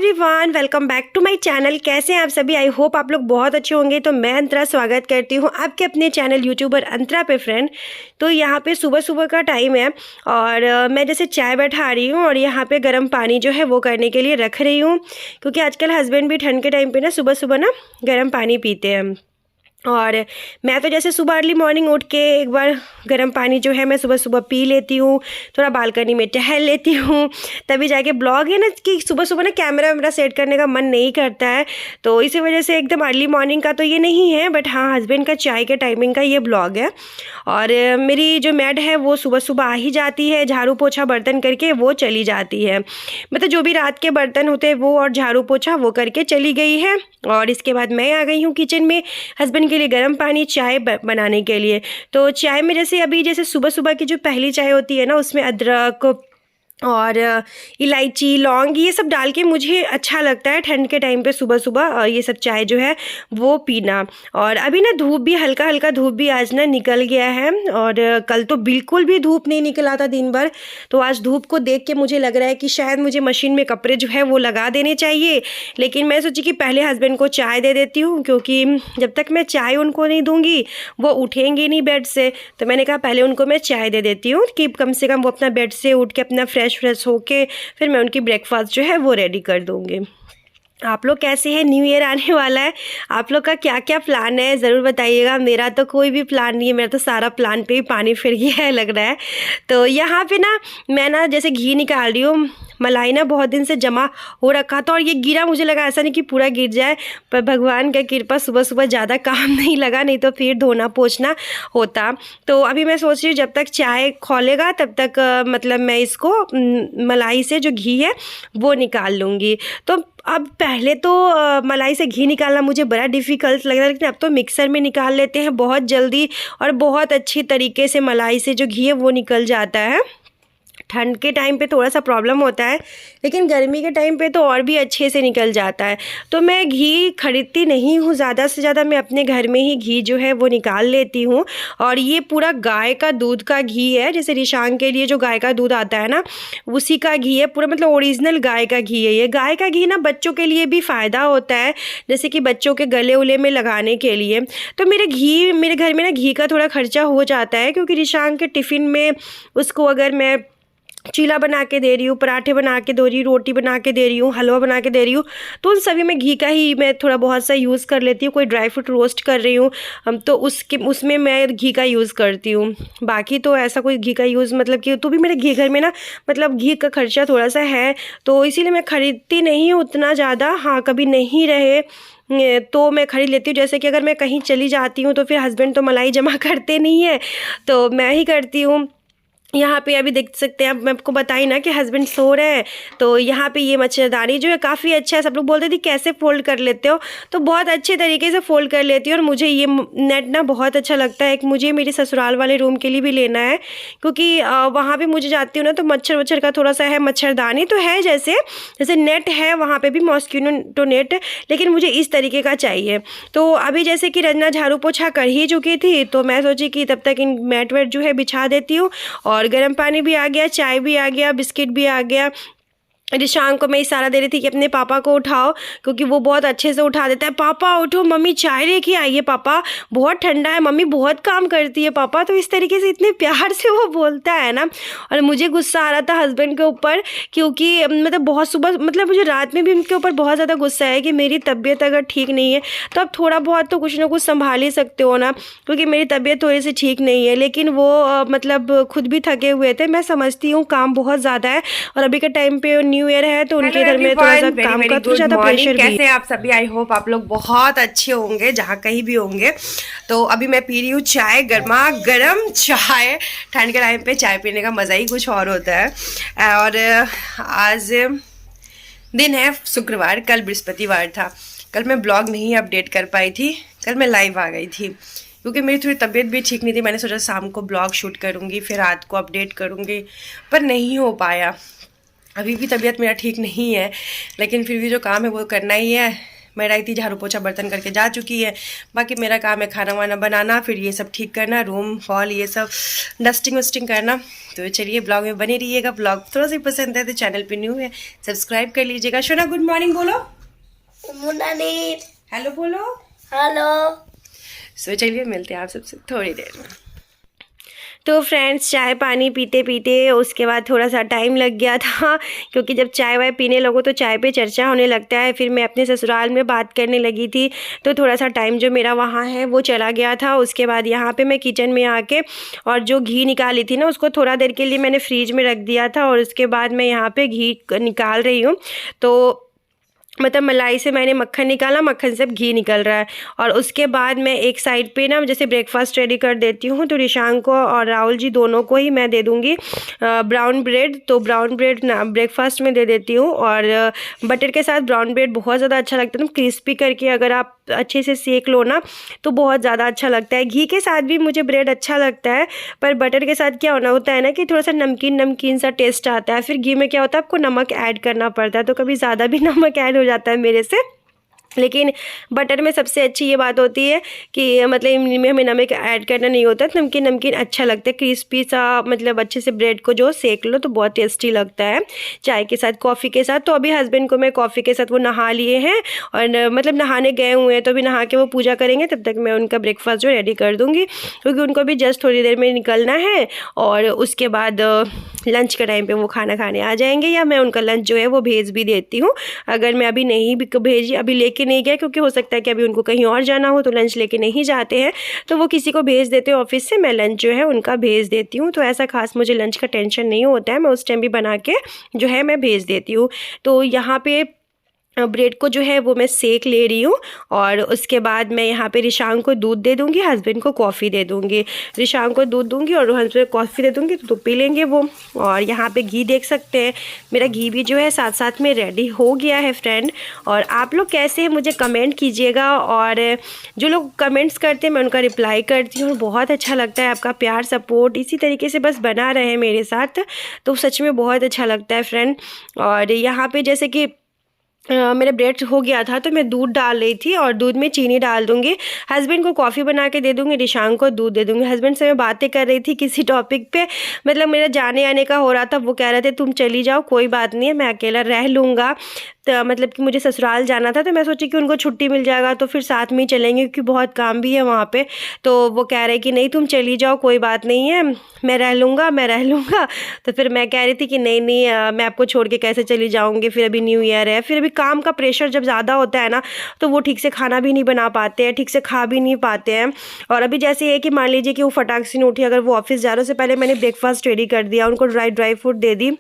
Everyone, welcome back to my channel. कैसे हैं आप सभी? आई होप आप लोग बहुत अच्छे होंगे। तो मैं अंतरा स्वागत करती हूं आपके अपने चैनल यूट्यूबर अंतरा पे फ्रेंड। तो यहाँ पे सुबह सुबह का टाइम है और मैं जैसे चाय बैठा रही हूँ और यहाँ पे गर्म पानी जो है वो करने के लिए रख रही हूँ, क्योंकि आजकल हस्बैंड भी ठंड के टाइम पे ना सुबह सुबह ना गर्म पानी पीते हैं। और मैं तो जैसे सुबह अर्ली मॉर्निंग उठ के एक बार गर्म पानी जो है मैं सुबह सुबह पी लेती हूँ, थोड़ा बालकनी में टहल लेती हूँ। तभी जाके ब्लॉग है ना कि सुबह सुबह ना कैमरा वैमरा सेट करने का मन नहीं करता है, तो इसी वजह से एकदम अर्ली मॉर्निंग का तो ये नहीं है, बट हाँ हस्बैंड का चाय के टाइमिंग का ये ब्लॉग है। और मेरी जो मैड है वो सुबह सुबह आ ही जाती है, झाड़ू पोछा बर्तन करके वो चली जाती है। मतलब जो भी रात के बर्तन होते हैं वो और झाड़ू पोछा वो करके चली गई है। और इसके बाद मैं आ गई हूँ किचन में हस्बैंड के लिए गर्म पानी चाय बनाने के लिए। तो चाय में जैसे अभी जैसे सुबह सुबह की जो पहली चाय होती है ना, उसमें अदरक और इलायची लौंग ये सब डाल के मुझे अच्छा लगता है ठंड के टाइम पे सुबह सुबह ये सब चाय जो है वो पीना। और अभी ना धूप भी हल्का हल्का धूप भी आज ना निकल गया है, और कल तो बिल्कुल भी धूप नहीं निकला था दिन भर। तो आज धूप को देख के मुझे लग रहा है कि शायद मुझे मशीन में कपड़े जो है वो लगा देने चाहिए, लेकिन मैं सोची कि पहले हस्बैंड को चाय दे देती हूँ, क्योंकि जब तक मैं चाय उनको नहीं दूँगी वो उठेंगे नहीं बेड से। तो मैंने कहा पहले उनको मैं चाय दे देती हूँ कि कम से कम वो अपना बेड से उठ के अपना फ्रेश होके फिर मैं उनकी ब्रेकफास्ट जो है वो रेडी कर दूँगी। आप लोग कैसे हैं? न्यू ईयर आने वाला है, आप लोग का क्या क्या प्लान है ज़रूर बताइएगा। मेरा तो कोई भी प्लान नहीं है, मेरा तो सारा प्लान पे ही पानी फिर गया है लग रहा है। तो यहाँ पे ना मैं ना जैसे घी निकाल रही हूँ, मलाई ना बहुत दिन से जमा हो रखा था और ये गिरा, मुझे लगा ऐसा नहीं कि पूरा गिर जाए, पर भगवान का कृपा सुबह सुबह ज़्यादा काम नहीं लगा, नहीं तो फिर धोना पोछना होता। तो अभी मैं सोच रही हूँ जब तक चाय खौलेगा तब तक मतलब मैं इसको मलाई से जो घी है वो निकाल लूँगी। तो अब पहले तो मलाई से घी निकालना मुझे बड़ा डिफ़िकल्ट लग रहा है, लेकिन अब तो मिक्सर में निकाल लेते हैं बहुत जल्दी और बहुत अच्छी तरीके से मलाई से जो घी है वो निकल जाता है। ठंड के टाइम पे थोड़ा सा प्रॉब्लम होता है, लेकिन गर्मी के टाइम पे तो और भी अच्छे से निकल जाता है। तो मैं घी खरीदती नहीं हूँ, ज़्यादा से ज़्यादा मैं अपने घर में ही घी जो है वो निकाल लेती हूँ। और ये पूरा गाय का दूध का घी है, जैसे रिशांग के लिए जो गाय का दूध आता है ना उसी का घी है पूरा, मतलब ओरिजिनल गाय का घी है ये। गाय का घी ना बच्चों के लिए भी फ़ायदा होता है, जैसे कि बच्चों के गले उले में लगाने के लिए। तो मेरे घर में ना घी का थोड़ा खर्चा हो जाता है, क्योंकि रिशांग के टिफ़िन में उसको अगर मैं चीला बना के दे रही हूँ, पराठे बना के दे रही हूँ, रोटी बना के दे रही हूँ, हलवा बना के दे रही हूँ, तो उन सभी में घी का ही मैं थोड़ा बहुत सा यूज़ कर लेती हूँ। कोई ड्राई फ्रूट रोस्ट कर रही हूँ तो उसमें मैं घी का यूज़ करती हूँ। बाकी तो ऐसा कोई घी का यूज़ मतलब कि तो भी मेरे घी घर में ना मतलब घी का खर्चा थोड़ा सा है, तो इसीलिए मैं ख़रीदती नहीं हूँ उतना ज़्यादा। हाँ कभी नहीं रहे तो मैं ख़रीद लेती हूँ। जैसे कि अगर मैं कहीं चली जाती हूँ तो फिर हस्बैंड तो मलाई जमा करते नहीं है, तो मैं ही करती हूँ। यहाँ पे अभी देख सकते हैं आप, मैं आपको बताई ना कि हस्बैंड सो रहे हैं, तो यहाँ पे ये मच्छरदानी जो है काफ़ी अच्छा है। सब लोग बोलते थे कैसे फ़ोल्ड कर लेते हो, तो बहुत अच्छे तरीके से फ़ोल्ड कर लेती हूँ। और मुझे ये नेट ना बहुत अच्छा लगता है, मुझे मेरे ससुराल वाले रूम के लिए भी लेना है, क्योंकि वहाँ पे मुझे जाती हूँ ना तो मच्छर वच्छर का थोड़ा सा है। मच्छरदानी तो है जैसे नेट है वहाँ पर भी मॉस्किटो नेट, लेकिन मुझे इस तरीके का चाहिए। तो अभी जैसे कि रंजना झाड़ू पोछा कर ही चुकी थी, तो मैं सोची कि तब तक इन मैट वेट जो है बिछा देती हूँ। और गर्म पानी भी आ गया, चाय भी आ गया, बिस्किट भी आ गया। शाम को मैं इशारा दे रही थी कि अपने पापा को उठाओ, क्योंकि वो बहुत अच्छे से उठा देता है। पापा उठो, मम्मी चाय लेके आइए, पापा बहुत ठंडा है, मम्मी बहुत काम करती है पापा। तो इस तरीके से इतने प्यार से वो बोलता है ना। और मुझे गुस्सा आ रहा था हस्बैंड के ऊपर, क्योंकि मतलब बहुत सुबह मतलब मुझे रात में भी उनके ऊपर बहुत ज़्यादा गुस्सा है कि मेरी तबीयत अगर ठीक नहीं है तो आप थोड़ा बहुत तो कुछ ना कुछ संभाल ही सकते हो ना, क्योंकि मेरी तबीयत थोड़ी सी ठीक नहीं है। लेकिन वो मतलब खुद भी थके हुए थे। मैं समझती हूँ काम बहुत ज़्यादा है, और अभी के टाइम पे न्यू ईयर है तो उनके घर में थोड़ा सा काम का तो ज़्यादा प्रेशर भी। कैसे आप सभी? आई होप आप लोग बहुत अच्छे होंगे जहाँ कहीं भी होंगे। तो अभी मैं पी रही हूँ चाय, गर्मा गर्म चाय। ठंड के टाइम पे चाय पीने का मज़ा ही कुछ और होता है। और आज दिन है शुक्रवार, कल बृहस्पतिवार था। कल मैं ब्लॉग नहीं अपडेट कर पाई थी, कल मैं लाइव आ गई थी क्योंकि मेरी थोड़ी तबीयत भी ठीक नहीं थी। मैंने सोचा शाम को ब्लॉग शूट करूँगी, फिर रात को अपडेट करूँगी, पर नहीं हो पाया। अभी भी तबीयत मेरा ठीक नहीं है, लेकिन फिर भी जो काम है वो करना ही है। मैं आई थी झाड़ू पोछा बर्तन करके जा चुकी है। बाकी मेरा काम है खाना वाना बनाना, फिर ये सब ठीक करना, रूम हॉल ये सब डस्टिंग वस्टिंग करना। तो चलिए ब्लॉग में बने रहिएगा। ब्लॉग थोड़ा सा पसंद है तो चैनल पे न्यू है सब्सक्राइब कर लीजिएगा। शोना गुड मॉर्निंग बोलो। हेलो बोलो। हेलो। सो चलिए मिलते हैं आप सबसे थोड़ी देर में। तो फ्रेंड्स चाय पानी पीते पीते उसके बाद थोड़ा सा टाइम लग गया था, क्योंकि जब चाय वाय पीने लगो तो चाय पे चर्चा होने लगता है। फिर मैं अपने ससुराल में बात करने लगी थी, तो थोड़ा सा टाइम जो मेरा वहाँ है वो चला गया था। उसके बाद यहाँ पे मैं किचन में आके और जो घी निकाली थी ना उसको थोड़ा देर के लिए मैंने फ्रीज में रख दिया था, और उसके बाद मैं यहाँ पर घी निकाल रही हूँ। तो मतलब मलाई से मैंने मक्खन निकाला, मक्खन से अब घी निकल रहा है। और उसके बाद मैं एक साइड पे ना जैसे ब्रेकफास्ट रेडी कर देती हूँ। तो रिशांक को और राहुल जी दोनों को ही मैं दे दूँगी ब्राउन ब्रेड। तो ब्राउन ब्रेड ना ब्रेकफास्ट में दे देती हूँ, और बटर के साथ ब्राउन ब्रेड बहुत ज़्यादा अच्छा लगता है। तो क्रिस्पी करके अगर आप अच्छे से सेक लो ना तो बहुत ज़्यादा अच्छा लगता है। घी के साथ भी मुझे ब्रेड अच्छा लगता है, पर बटर के साथ क्या होना होता है ना कि थोड़ा सा नमकीन नमकीन सा टेस्ट आता है। फिर घी में क्या होता है आपको नमक ऐड करना पड़ता है, तो कभी ज़्यादा भी नमक ऐड हो जाता है मेरे से। लेकिन बटर में सबसे अच्छी ये बात होती है कि मतलब इनमें हमें नमक ऐड करना नहीं होता, नमकीन नमकीन अच्छा लगता है, क्रिस्पी सा। मतलब अच्छे से ब्रेड को जो सेक लो तो बहुत टेस्टी लगता है चाय के साथ कॉफ़ी के साथ। तो अभी हस्बैंड को मैं कॉफ़ी के साथ वो नहा लिए हैं, और मतलब नहाने गए हुए हैं, तो अभी नहा के वो पूजा करेंगे, तब तक मैं उनका ब्रेकफास्ट जो रेडी कर दूँगी, क्योंकि उनको भी जस्ट थोड़ी देर में निकलना है। और उसके बाद लंच के टाइम पे वो खाना खाने आ जाएंगे, या मैं उनका लंच जो है वो भेज भी देती हूँ। अगर मैं अभी नहीं भी भेजी, अभी लेके नहीं गया, क्योंकि हो सकता है कि अभी उनको कहीं और जाना हो तो लंच लेके नहीं जाते हैं, तो वो किसी को भेज देते हैं ऑफिस से, मैं लंच जो है उनका भेज देती हूँ। तो ऐसा खास मुझे लंच का टेंशन नहीं होता है, मैं उस टाइम भी बना के जो है मैं भेज देती हूँ। तो यहाँ पे ब्रेड को जो है वो मैं सेक ले रही हूँ, और उसके बाद मैं यहाँ पे रिशांक को दूध दे दूँगी, हस्बैंड को कॉफ़ी दे दूँगी। रिशांक को दूध दूँगी और हस्बैंड को कॉफ़ी दे दूँगी, तो पी लेंगे वो। और यहाँ पे घी देख सकते हैं, मेरा घी भी जो है साथ साथ में रेडी हो गया है फ्रेंड। और आप लोग कैसे हैं मुझे कमेंट कीजिएगा, और जो लोग कमेंट्स करते हैं मैं उनका रिप्लाई करती हूँ, और बहुत अच्छा लगता है आपका प्यार सपोर्ट इसी तरीके से बस बना रहे मेरे साथ, तो सच में बहुत अच्छा लगता है फ्रेंड। और यहाँ पर जैसे कि मेरा ब्रेड हो गया था, तो मैं दूध डाल रही थी, और दूध में चीनी डाल दूँगी, हस्बैंड को कॉफ़ी बना के दे दूँगी, रिशांक को दूध दे दूँगी। हस्बैंड से मैं बातें कर रही थी किसी टॉपिक पे, मतलब मेरा जाने आने का हो रहा था। वो कह रहे थे तुम चली जाओ, कोई बात नहीं है, मैं अकेला रह लूँगा। तो मतलब कि मुझे ससुराल जाना था, तो मैं सोची कि उनको छुट्टी मिल जाएगा तो फिर साथ में ही चलेंगे, क्योंकि बहुत काम भी है वहाँ पे। तो वो कह रहे कि नहीं तुम चली जाओ, कोई बात नहीं है, मैं रह लूँगा मैं रह लूँगा। तो फिर मैं कह रही थी कि नहीं नहीं मैं आपको छोड़ के कैसे चली जाऊँगी, फिर अभी न्यू ईयर है, फिर अभी काम का प्रेशर जब ज़्यादा होता है ना तो वो ठीक से खाना भी नहीं बना पाते हैं, ठीक से खा भी नहीं पाते हैं। और अभी जैसे ये कि मान लीजिए कि वो फटाक से नहीं उठी, अगर वो ऑफिस जा रहे, उससे पहले मैंने ब्रेकफास्ट रेडी कर दिया, उनको ड्राई फ्रूट दे दी,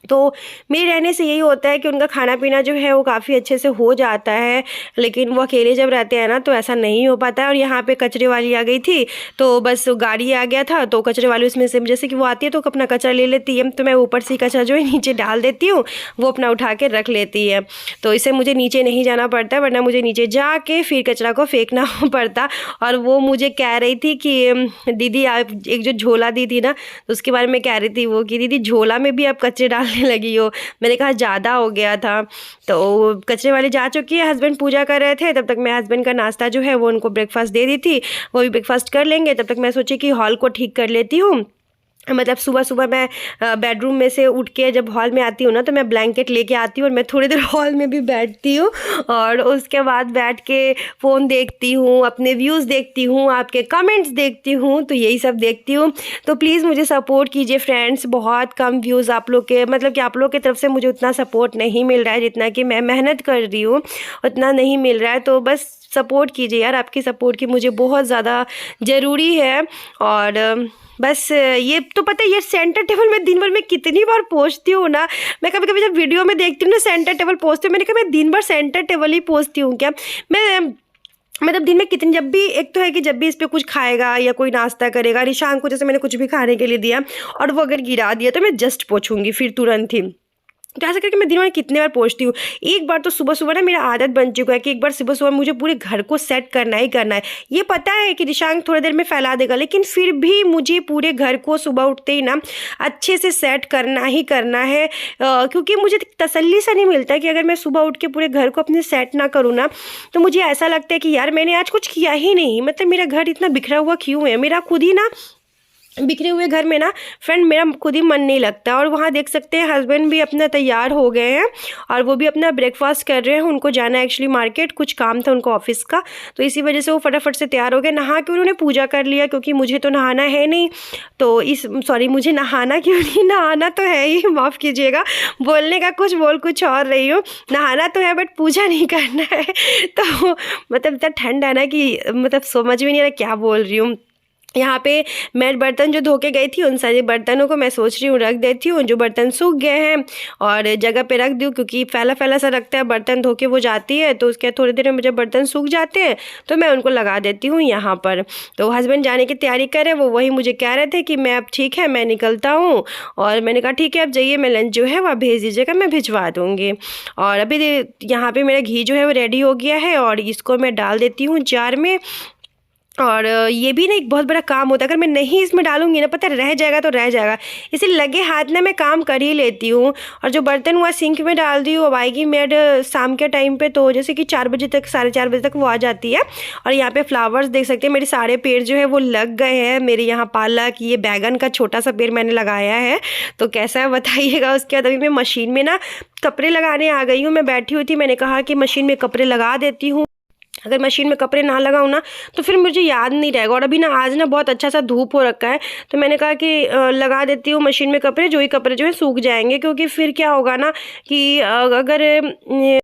तो मेरे रहने से यही होता है कि उनका खाना पीना जो है वो काफ़ी अच्छे से हो जाता है। लेकिन वो अकेले जब रहते हैं ना तो ऐसा नहीं हो पाता है। और यहाँ पे कचरे वाली आ गई थी, तो बस गाड़ी आ गया था, तो कचरे वाली उसमें से जैसे कि वो आती है तो अपना कचरा ले लेती है, तो मैं ऊपर से कचरा जो है नीचे डाल देती हूँ, वो अपना उठा के रख लेती है। तो इससे मुझे नीचे नहीं जाना पड़ता, वरना मुझे नीचे जाके फिर कचरा को फेंकना पड़ता। और वो मुझे कह रही थी कि दीदी आप एक जो झोला दी थी ना, तो उसके बारे में कह रही थी वो कि दीदी झोला में भी आप कचरे डाल लगी हो। मैंने कहा ज़्यादा हो गया था। तो कचरे वाली जा चुकी है, हस्बैंड पूजा कर रहे थे, तब तक मैं हस्बैंड का नाश्ता जो है वो उनको ब्रेकफास्ट दे दी थी, वो भी ब्रेकफास्ट कर लेंगे। तब तक मैं सोची कि हॉल को ठीक कर लेती हूँ। मतलब सुबह सुबह मैं बेडरूम में से उठ के जब हॉल में आती हूँ ना, तो मैं ब्लैंकेट लेके आती हूँ और मैं थोड़ी देर हॉल में भी बैठती हूँ, और उसके बाद बैठ के फ़ोन देखती हूँ, अपने व्यूज़ देखती हूँ, आपके कमेंट्स देखती हूँ, तो यही सब देखती हूँ। तो प्लीज़ मुझे सपोर्ट कीजिए फ्रेंड्स, बहुत कम व्यूज़ आप लोग के, मतलब कि आप लोग की तरफ से मुझे उतना सपोर्ट नहीं मिल रहा है, जितना कि मैं मेहनत कर रही हूँ उतना नहीं मिल रहा है। तो बस सपोर्ट कीजिए यार, आपकी सपोर्ट की मुझे बहुत ज़्यादा ज़रूरी है। और बस ये तो पता है, ये सेंटर टेबल में दिन भर में कितनी बार पोंछती हूँ ना। मैं कभी कभी जब वीडियो में देखती हूँ ना सेंटर टेबल पोंछती हूँ, मैंने कहा मैं दिन भर सेंटर टेबल ही पोंछती हूँ क्या। मैं मतलब दिन में कितनी, जब भी एक तो है कि जब भी इस पर कुछ खाएगा या कोई नाश्ता करेगा, रिशांक को जैसे मैंने कुछ भी खाने के लिए दिया और वो अगर गिरा दिया तो मैं जस्ट पोंछूंगी फिर तुरंत ही। तो ऐसा करके मैं दिन में कितने बार पोंछती हूँ। एक बार तो सुबह-सुबह ना मेरा आदत बन चुका है कि एक बार सुबह-सुबह मुझे पूरे घर को सेट करना ही करना है। ये पता है कि रिशांक थोड़ी देर में फैला देगा, लेकिन फिर भी मुझे पूरे घर को सुबह उठते ही ना अच्छे से सेट करना ही करना है। क्योंकि मुझे तसल्ली सा नहीं मिलता कि अगर मैं सुबह उठ के पूरे घर को अपने सेट ना करूँ ना, तो मुझे ऐसा लगता है कि यार मैंने आज कुछ किया ही नहीं। मतलब मेरा घर इतना बिखरा हुआ क्यों है? मेरा खुद ही ना बिखरे हुए घर में ना फ्रेंड मेरा खुद ही मन नहीं लगता। और वहाँ देख सकते हैं हस्बैंड भी अपना तैयार हो गए हैं और वो भी अपना ब्रेकफास्ट कर रहे हैं। उनको जाना है एक्चुअली मार्केट, कुछ काम था उनको ऑफिस का, तो इसी वजह से वो फटाफट से तैयार हो गए। नहा के उन्होंने पूजा कर लिया, क्योंकि मुझे तो नहाना है नहीं। तो मुझे नहाना क्यों नहीं, नहाना तो है ही, माफ़ कीजिएगा, बोलने का कुछ बोल कुछ और रही हूँ। नहाना तो है बट पूजा नहीं करना है। तो मतलब इतना ठंड है ना कि मतलब समझ में नहीं आ रहा क्या बोल रही हूँ। यहाँ पे मैं बर्तन जो धो के गई थी उन सारे बर्तनों को मैं सोच रही हूँ रख देती हूँ, जो बर्तन सूख गए हैं और जगह पे रख दूँ, क्योंकि फैला फैला सा रखता है। बर्तन धो के वो जाती है तो उसके थोड़ी देर में जब बर्तन सूख जाते हैं तो मैं उनको लगा देती हूँ यहाँ पर। तो हस्बैंड जाने की तैयारी कर रहे हैं, वो वही मुझे कह रहे थे कि मैं अब ठीक है मैं निकलता हूँ। और मैंने कहा ठीक है अब जाइए, मैं लंच जो है वह भेज दीजिएगा, मैं भिजवा दूँगी। और अभी यहाँ पर मेरा घी जो है वो रेडी हो गया है और इसको मैं डाल देती हूँ जार में। और ये भी ना एक बहुत बड़ा काम होता है, अगर मैं नहीं इसमें डालूंगी ना पता रह जाएगा तो रह जाएगा, इसलिए लगे हाथ ना मैं काम कर ही लेती हूँ। और जो बर्तन हुआ सिंक में डाल दी हूँ, अब आएगी मेड शाम के टाइम पे, तो जैसे कि 4 बजे तक 4:30 बजे तक वो आ जाती है। और यहाँ पे फ्लावर्स देख सकते हैं, मेरे सारे पेड़ जो है वो लग गए हैं। मेरे यहाँ पालक, ये बैगन का छोटा सा पेड़ मैंने लगाया है, तो कैसा है बताइएगा। उसके बाद अभी मैं मशीन में ना कपड़े लगाने आ गई हूँ। मैं बैठी हुई थी, मैंने कहा कि मशीन में कपड़े लगा देती हूँ, अगर मशीन में कपड़े ना लगाऊँ ना तो फिर मुझे याद नहीं रहेगा। और अभी ना आज ना बहुत अच्छा सा धूप हो रखा है, तो मैंने कहा कि लगा देती हूँ मशीन में कपड़े, जो ही कपड़े जो है सूख जाएंगे। क्योंकि फिर क्या होगा ना कि अगर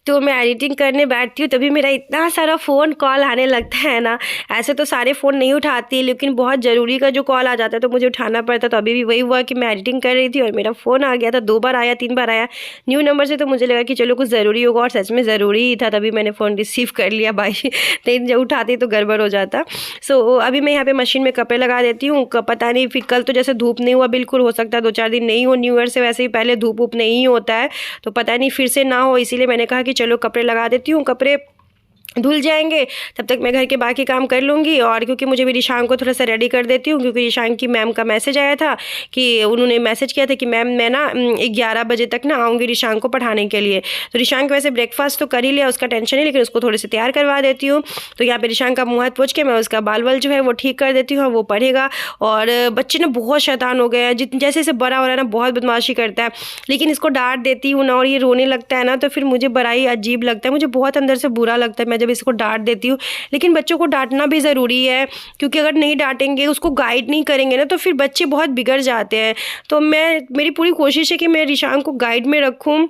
तो मैं एडिटिंग करने बैठती हूँ तभी मेरा इतना सारा फ़ोन कॉल आने लगता है ना। ऐसे तो सारे फ़ोन नहीं उठाती, लेकिन बहुत ज़रूरी का जो कॉल आ जाता है तो मुझे उठाना पड़ता है। तो अभी भी वही हुआ कि मैं एडिटिंग कर रही थी और मेरा फ़ोन आ गया था, 2 बार आया 3 बार आया न्यू नंबर से। तो मुझे लगा कि चलो कुछ ज़रूरी होगा, और सच में ज़रूरी ही था, तभी मैंने फ़ोन रिसीव कर लिया भाई। नहीं जब उठाती तो गड़बड़ हो जाता। सो अभी मैं यहाँ पर मशीन में कपड़े लगा देती हूँ। पता नहीं फिर कल तो जैसे धूप नहीं हुआ, बिल्कुल हो सकता है 2-4 दिन नहीं हो, न्यू ईयर से वैसे ही पहले धूप वूप नहीं होता है, तो पता नहीं फिर से ना हो, इसीलिए मैंने कहा कि चलो कपड़े लगा देती हूँ। कपड़े धुल जाएंगे तब तक मैं घर के बाकी काम कर लूँगी। और क्योंकि मुझे भी रिशांक को थोड़ा सा रेडी कर देती हूँ, क्योंकि रिशांक की मैम का मैसेज आया था कि उन्होंने मैसेज किया था कि मैम मैं ना 11 बजे तक ना आऊँगी रिशांक को पढ़ाने के लिए। तो रिशांक वैसे ब्रेकफास्ट तो कर ही लिया, उसका टेंशन नहीं, लेकिन उसको थोड़े से तैयार करवा देती हूँ। तो यहाँ पर रिशांक का मुँह हाथ पोंछ के मैं उसका बाल वाल जो है वो ठीक कर देती हूँ, वो पढ़ेगा। और बच्चे ना बहुत शैतान हो गए हैं, जैसे जैसे बड़ा हो रहा है ना बहुत बदमाशी करता है, लेकिन इसको डांट देती हूँ ना और ये रोने लगता है ना, तो फिर मुझे बड़ा ही अजीब लगता है, मुझे बहुत अंदर से बुरा लगता है मैं जब इसको डांट देती हूँ। लेकिन बच्चों को डांटना भी ज़रूरी है, क्योंकि अगर नहीं डांटेंगे, उसको गाइड नहीं करेंगे ना, तो फिर बच्चे बहुत बिगड़ जाते हैं। तो मेरी पूरी कोशिश है कि मैं रिशांक को गाइड में रखूँ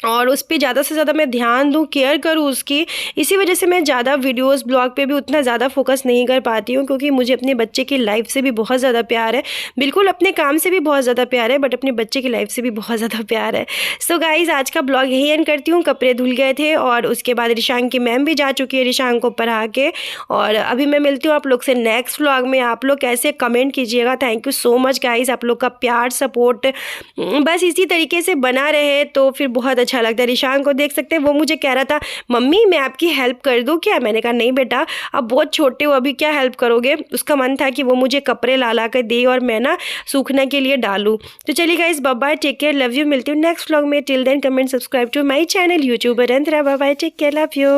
और उस पर ज़्यादा से ज़्यादा मैं ध्यान दूँ, केयर करूँ उसकी। इसी वजह से मैं ज़्यादा वीडियोस ब्लॉग पे भी उतना ज़्यादा फोकस नहीं कर पाती हूँ, क्योंकि मुझे अपने बच्चे की लाइफ से भी बहुत ज़्यादा प्यार है। बिल्कुल अपने काम से भी बहुत ज़्यादा प्यार है, बट अपने बच्चे की लाइफ से भी बहुत ज़्यादा प्यार है। सो गाइज़ आज का ब्लॉग यही एंड करती हूँ। कपड़े धुल गए थे और उसके बाद रिशांक की मैम भी जा चुकी है रिशांक को पढ़ा के। और अभी मैं मिलती हूँ आप लोग से नेक्स्ट व्लॉग में। आप लोग कैसे कमेंट कीजिएगा। Thank you so much guys, आप लोग का प्यार सपोर्ट बस इसी तरीके से बना रहे तो फिर बहुत अच्छा लगता है। रिशांक को देख सकते हैं, वो मुझे कह रहा था मम्मी मैं आपकी हेल्प कर दूं क्या? मैंने कहा नहीं बेटा अब बहुत छोटे हो, अभी क्या हेल्प करोगे। उसका मन था कि वो मुझे कपड़े ला कर दे और मैं ना सूखने के लिए डालूं। तो चलिए guys bye bye, take care, love you. मिलती हूँ नेक्स्ट व्लॉग में। Till then comment subscribe to my channel YouTuber Antara. Bye bye, take care, love you.